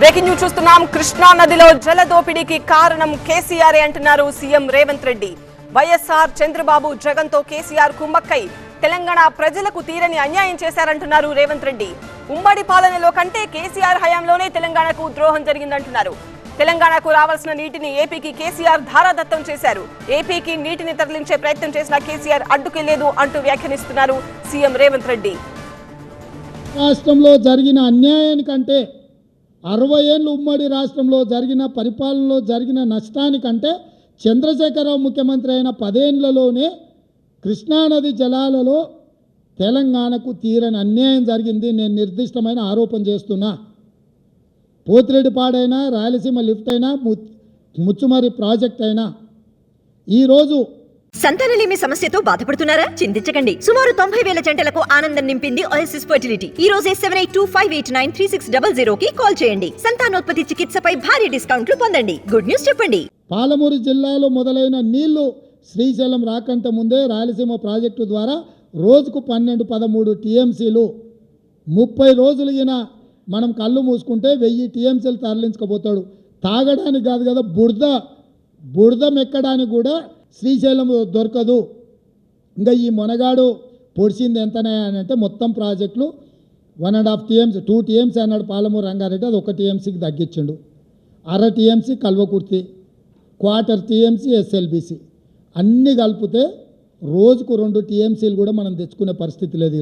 Breaking news చూస్తున్నాం. కృష్ణా నదిలో జల దోపిడీకి కారణం కేసీఆర్ అంటున్నారు సీఎం రేవంత్ రెడ్డి. వైఎస్ఆర్, చంద్రబాబు, జగన్ తో కేసీఆర్ కుమ్మక్కై తెలంగాణ ప్రజలకు తీరని అన్యాయం చేశారంటున్నారు రేవంత్ రెడ్డి. ఉమ్మడి పాలనలో కంటే కేసీఆర్ హయాంలోనే తెలంగాణకు ద్రోహం జరిగిందంటున్నారు. తెలంగాణకు రావాల్సిన నీటిని ఏపీకి కేసీఆర్ ధారాదత్తం చేశారు. ఏపీకి నీటిని తరలించే ప్రయత్నం చేసిన కేసీఆర్ అడ్డుకెళ్లేదు అంటూ వ్యాఖ్యానిస్తున్నారు సీఎం రేవంత్ రెడ్డి. రాష్ట్రంలో జరిగిన అన్యాయానికంటే 60 ఏళ్ళు ఉమ్మడి రాష్ట్రంలో జరిగిన పరిపాలనలో జరిగిన నష్టానికంటే చంద్రశేఖరరావు ముఖ్యమంత్రి అయిన 10 ఏళ్లలోనే కృష్ణానది జలాలలో తెలంగాణకు తీరని అన్యాయం జరిగింది. నేను నిర్దిష్టమైన ఆరోపణ చేస్తున్నా. పోతిరెడ్డిపాడైనా, రాయలసీమ లిఫ్ట్ అయినా, ముచ్చుమరి ప్రాజెక్ట్ అయినా ఈరోజు సంతానలేమి సమస్యతో బాధపడుతున్నారా? చింతించకండి. సుమారు 90,000 జంటలకు ఆనందం నింపింది ఓఎస్ఎస్ ఫర్టిలిటీ. ఈ రోజే 7825893600 కి కాల్ చేయండి. సంతానోత్పత్తి చికిత్సపై భారీ డిస్కౌంట్లు పొందండి. గుడ్ న్యూస్ చెప్పండి. పాలమూరు జిల్లాలో మొదలైన నీళ్లు శ్రీశైలం రాకంటే ముందే రాయలసీమ ప్రాజెక్టు ద్వారా రోజుకు 12-13 టీఎంసీలు 30 రోజులు మనం కళ్ళు మూసుకుంటే 1000 టీఎంసీలు తరలించకపోతాడు. తాగడానికి కాదు కదా, బురద మెక్కడానికి కూడా శ్రీశైలం దొరకదు. ఇంకా ఈ మొనగాడు పొడిచింది ఎంతనే అని అంటే మొత్తం ప్రాజెక్టులు 1.5 టీఎంసీ 2 టీఎంసీ అన్నాడు పాలమూరు రంగారెడ్డి, అది 1 టీఎంసీకి తగ్గించిండు. 1/2 టీఎంసీ కల్వకుర్తి, 1/4 టీఎంసీ ఎస్ఎల్బీసీ అన్నీ కలిపితే రోజుకు 2 టీఎంసీలు కూడా మనం తెచ్చుకునే పరిస్థితి లేదు ఈరోజు.